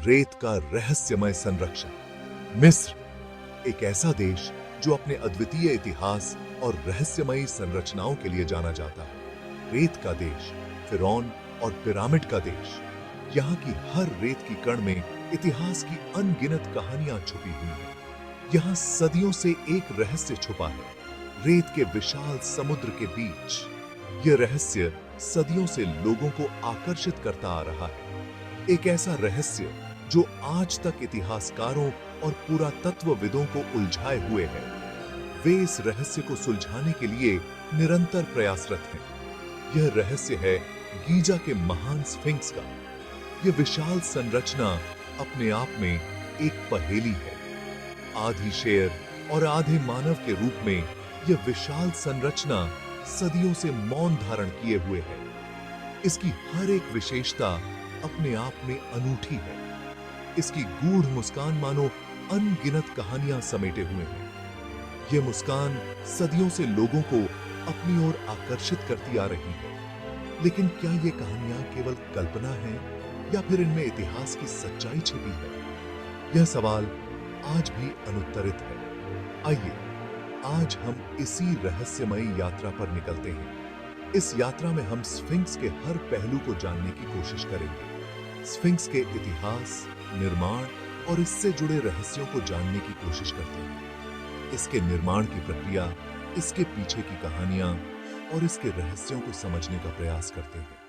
रेत का रहस्यमय संरक्षण। मिस्र एक ऐसा देश जो अपने अद्वितीय इतिहास और रहस्यमयी संरचनाओं के लिए जाना जाता है। रेत का देश, फिरौन और पिरामिड का देश। यहाँ की हर रेत की कण में इतिहास की अनगिनत कहानियां छुपी हुई हैं। यहाँ सदियों से एक रहस्य छुपा है, रेत के विशाल समुद्र के बीच। यह रहस्य सदियों से लोगों को आकर्षित करता आ रहा है। एक ऐसा रहस्य जो आज तक इतिहासकारों और पुरातत्वविदों को उलझाए हुए है। वे इस रहस्य को सुलझाने के लिए निरंतर प्रयासरत हैं। यह रहस्य है गीजा के महान स्फिंक्स का। यह विशाल संरचना अपने आप में एक पहेली है। आधी शेर और आधे मानव के रूप में यह विशाल संरचना सदियों से मौन धारण किए हुए है। इसकी हर एक विशेषता अपने आप में अनूठी है। इसकी गूढ़ मुस्कान मानो अनगिनत कहानियां समेटे हुए है। यह मुस्कान सदियों से लोगों को अपनी ओर आकर्षित करती आ रही है। लेकिन क्या ये कहानियां केवल कल्पना है या फिर इनमें इतिहास की सच्चाई छिपी है? यह सवाल आज भी अनुत्तरित है। आइए आज हम इसी रहस्यमयी यात्रा पर निकलते हैं। इस यात्रा में हम स्फिंक्स के हर पहलू को जानने की कोशिश करेंगे। स्फिंक्स के इतिहास, निर्माण और इससे जुड़े रहस्यों को जानने की कोशिश करते हैं। इसके निर्माण की प्रक्रिया, इसके पीछे की कहानियां और इसके रहस्यों को समझने का प्रयास करते हैं।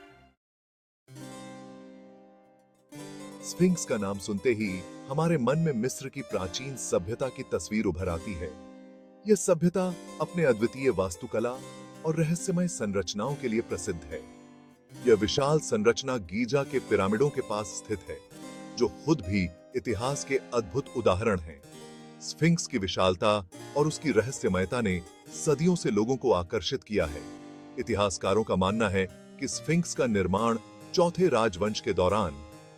स्फिंक्स का नाम सुनते ही हमारे मन में मिस्र की प्राचीन सभ्यता की तस्वीर उभर आती है। यह सभ्यता अपने अद्वितीय वास्तुकला और रहस्यमय संरचनाओं के लिए प्रसिद्ध है। यह विशाल संरचना गीजा के पिरामिडों के पास स्थित है, जो खुद भी इतिहास के अद्भुत उदाहरण हैं। स्फिंक्स की विशालता और उसकी रहस्यमयता ने सदियों से लोगों को आकर्षित किया है। इतिहासकारों का मानना है कि स्फिंक्स का निर्माण चौथे राजवंश के दौरान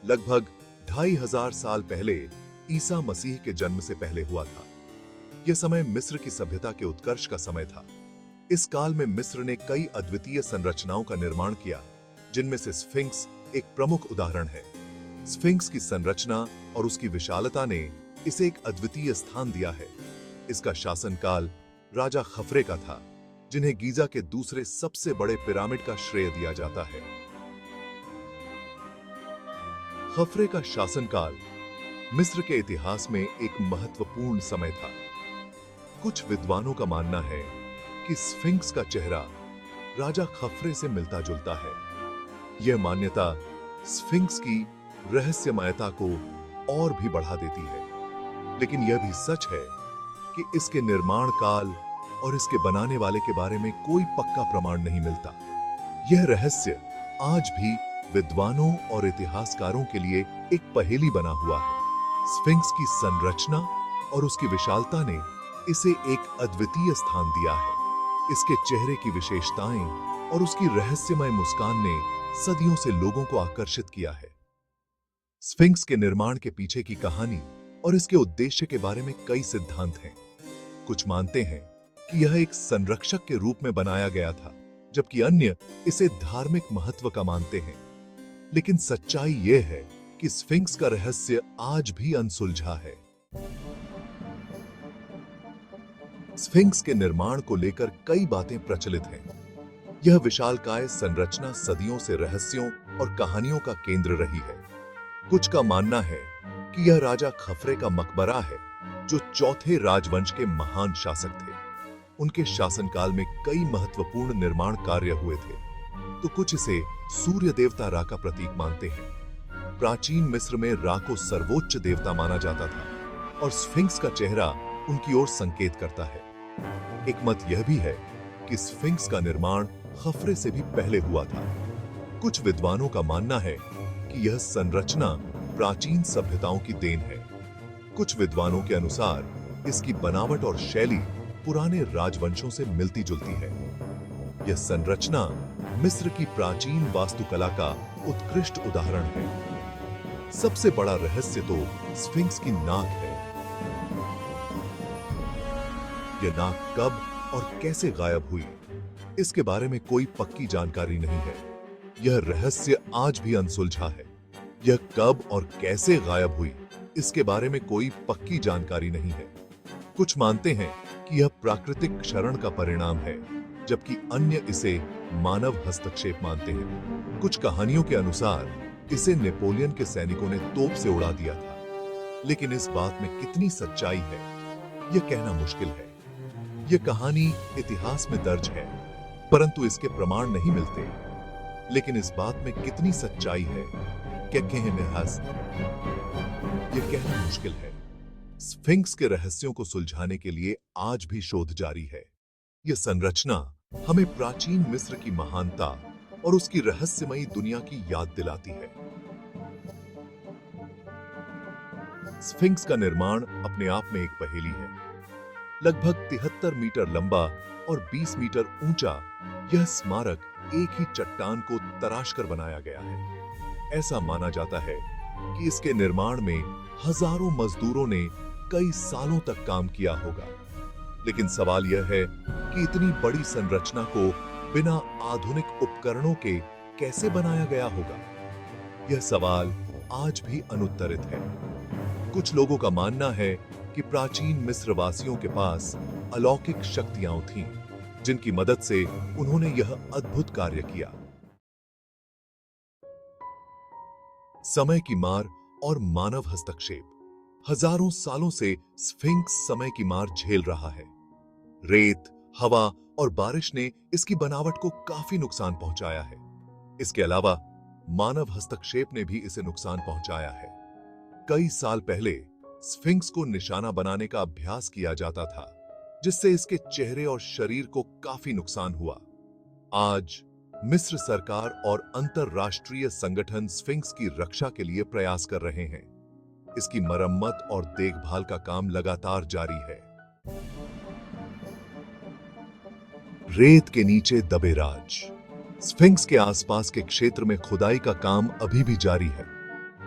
लगभग 2500 साल पहले ईसा मसीह के जन्म से पहले हुआ था। यह समय मिस्र की सभ्यता के उत्कर्ष का समय था। इस काल में मिस्र ने कई अद्वितीय संरचनाओं का निर्माण किया, जिनमें से स्फिंक्स एक प्रमुख उदाहरण है। स्फिंक्स की संरचना और उसकी विशालता ने इसे एक अद्वितीय स्थान दिया है। इसका शासनकाल राजा खफरे का था, जिन्हें गीजा के दूसरे सबसे बड़े पिरामिड का श्रेय दिया जाता है। खफरे का शासनकाल मिस्र के इतिहास में एक महत्वपूर्ण समय था। कुछ विद्वानों का मानना है कि स्फिंक्स का चेहरा राजा खफरे से मिलता जुलता है। यह मान्यता स्फिंक्स की रहस्यमयता को और भी बढ़ा देती है। लेकिन यह भी सच है कि इसके निर्माण काल और इसके बनाने वाले के बारे में कोई पक्का प्रमाण नहीं मिलता। यह रहस्य आज भी विद्वानों और इतिहासकारों के लिए एक पहेली बना हुआ है। स्फिंक्स की संरचना और उसकी विशालता ने इसे एक अद्वितीय स्थान दिया है। इसके चेहरे की विशेषताएं और उसकी रहस्यमय मुस्कान ने सदियों से लोगों को आकर्षित किया है। स्फिंक्स के निर्माण के पीछे की कहानी और इसके उद्देश्य के बारे में कई सिद्धांत हैं। कुछ मानते हैं कि यह एक संरक्षक के रूप में बनाया गया था, जबकि अन्य इसे धार्मिक महत्व का मानते हैं। लेकिन सच्चाई यह है कि स्फिंक्स का रहस्य आज भी अनसुलझा है। स्फिंक्स के निर्माण को लेकर कई बातें प्रचलित हैं। यह विशालकाय संरचना सदियों से रहस्यों और कहानियों का केंद्र रही है। कुछ का मानना है कि यह राजा खफरे का मकबरा है, जो चौथे राजवंश के महान शासक थे। उनके शासनकाल में कई महत्वपूर्ण निर्माण कार्य हुए थे। तो कुछ इसे सूर्य देवता रा का प्रतीक मानते हैं। प्राचीन मिस्र में रा को सर्वोच्च देवता माना जाता था और स्फिंक्स का चेहरा उनकी ओर संकेत करता है। एक मत यह भी है कि स्फिंक्स का निर्माण खफरे से भी पहले हुआ था। कुछ विद्वानों का मानना है कि यह संरचना प्राचीन सभ्यताओं की देन है। कुछ विद्वानों के अनुसार इसकी बनावट और शैली पुराने राजवंशों से मिलती जुलती है। यह संरचना मिस्र की प्राचीन वास्तुकला का उत्कृष्ट उदाहरण है। सबसे बड़ा रहस्य तो स्फिंक्स की नाक है। यह नाक कब और कैसे गायब हुई, इसके बारे में कोई पक्की जानकारी नहीं है। यह रहस्य आज भी अनसुलझा है। यह कब और कैसे गायब हुई, इसके बारे में कोई पक्की जानकारी नहीं है। कुछ मानते हैं कि यह प्राकृतिक क्षरण का परिणाम है, जबकि अन्य इसे मानव हस्तक्षेप मानते हैं। कुछ कहानियों के अनुसार इसे नेपोलियन के सैनिकों ने तोप से उड़ा दिया था, लेकिन इस बात में कितनी सच्चाई है, यह कहना मुश्किल है। यह कहानी इतिहास में दर्ज है, परंतु इसके प्रमाण नहीं मिलते। लेकिन इस बात में कितनी सच्चाई है, क्या कहें निहास, यह कहना मुश्किल है। स्फिंक्स के रहस्यों को सुलझाने के लिए आज भी शोध जारी है। यह संरचना हमें प्राचीन मिस्र की महानता और उसकी रहस्यमयी दुनिया की याद दिलाती है। स्फिंक्स का निर्माण अपने आप में एक पहेली है। लगभग 73 मीटर लंबा और 20 मीटर ऊंचा यह स्मारक एक ही चट्टान को तराशकर बनाया गया है। ऐसा माना जाता है कि इसके निर्माण में हजारों मजदूरों ने कई सालों तक काम किया होगा। लेकिन सवाल यह है कि इतनी बड़ी संरचना को बिना आधुनिक उपकरणों के कैसे बनाया गया होगा। यह सवाल आज भी अनुत्तरित है। कुछ लोगों का मानना है कि प्राचीन मिस्र वासियों के पास अलौकिक शक्तियां थीं, जिनकी मदद से उन्होंने यह अद्भुत कार्य किया। समय की मार और मानव हस्तक्षेप। हजारों सालों से स्फिंक्स समय की मार झेल रहा है। रेत, हवा और बारिश ने इसकी बनावट को काफी नुकसान पहुंचाया है। इसके अलावा मानव हस्तक्षेप ने भी इसे नुकसान पहुंचाया है। कई साल पहले स्फिंक्स को निशाना बनाने का अभ्यास किया जाता था, जिससे इसके चेहरे और शरीर को काफी नुकसान हुआ। आज मिस्र सरकार और अंतरराष्ट्रीय संगठन स्फिंक्स की रक्षा के लिए प्रयास कर रहे हैं। इसकी मरम्मत और देखभाल का काम लगातार जारी है। रेत के नीचे दबे राज। स्फिंक्स के आसपास के क्षेत्र में खुदाई का काम अभी भी जारी है।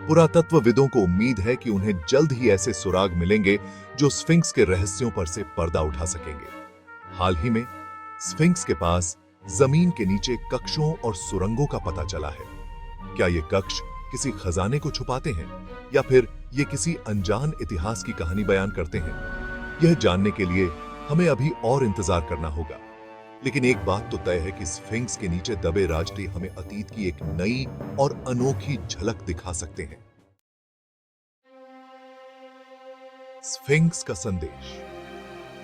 पुरातत्वविदों को उम्मीद है कि उन्हें जल्द ही ऐसे सुराग मिलेंगे जो स्फिंक्स के रहस्यों पर से पर्दा उठा सकेंगे। हाल ही में स्फिंक्स के पास जमीन के नीचे कक्षों और सुरंगों का पता चला है। क्या ये कक्ष किसी खजाने को छुपाते हैं या फिर ये किसी अनजान इतिहास की कहानी बयान करते हैं? यह जानने के लिए हमें अभी और इंतजार करना होगा। लेकिन एक बात तो तय है कि स्फिंक्स के नीचे दबे राज हमें अतीत की एक नई और अनोखी झलक दिखा सकते हैं। स्फिंक्स का संदेश।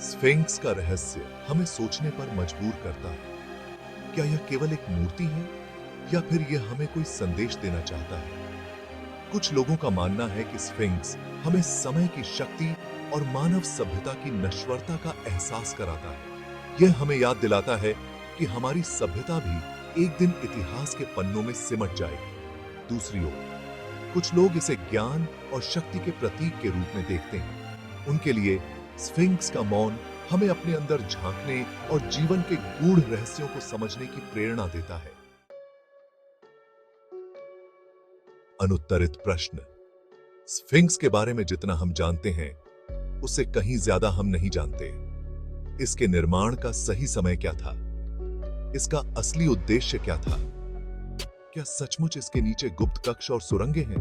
स्फिंक्स का रहस्य हमें सोचने पर मजबूर करता है। क्या यह केवल एक मूर्ति है या फिर यह हमें कोई संदेश देना चाहता है? कुछ लोगों का मानना है कि स्फिंक्स हमें समय की शक्ति और मानव सभ्यता की नश्वरता का एहसास कराता है। यह हमें याद दिलाता है कि हमारी सभ्यता भी एक दिन इतिहास के पन्नों में सिमट जाएगी। दूसरी ओर कुछ लोग इसे ज्ञान और शक्ति के प्रतीक के रूप में देखते हैं। उनके लिए स्फिंक्स का मौन हमें अपने अंदर झांकने और जीवन के गूढ़ रहस्यों को समझने की प्रेरणा देता है। अनुत्तरित प्रश्न। स्फिंक्स के बारे में जितना हम जानते हैं, उससे कहीं ज्यादा हम नहीं जानते। इसके निर्माण का सही समय क्या था? इसका असली उद्देश्य क्या था? क्या सचमुच इसके नीचे गुप्त कक्ष और सुरंगें हैं?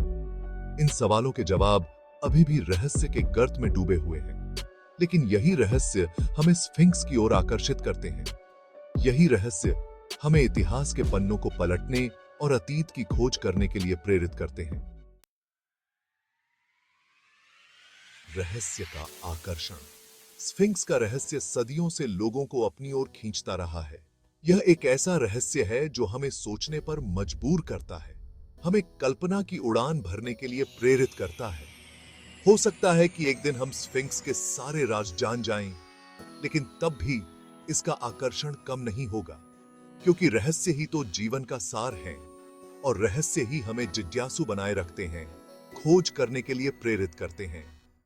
इन सवालों के जवाब अभी भी रहस्य के गर्त में डूबे हुए हैं। लेकिन यही रहस्य हमें स्फिंक्स की ओर आकर्षित करते हैं। यही रहस्य हमें इतिहास के पन्नों को पलटने और अतीत की खोज करने के लिए प्रेरित करते हैं। रहस्य का आकर्षण। स्फिंक्स का रहस्य सदियों से लोगों को अपनी ओर खींचता रहा है। यह एक ऐसा रहस्य है जो हमें सोचने पर मजबूर करता है, हमें कल्पना की उड़ान भरने के लिए प्रेरित करता है। हो सकता है कि एक दिन हम स्फिंक्स के सारे राज जान जाएं, लेकिन तब भी इसका आकर्षण कम नहीं होगा, क्योंकि रहस्य ही तो जीवन का सार है और रहस्य ही हमें जिज्ञासु बनाए रखते हैं, खोज करने के लिए प्रेरित करते हैं।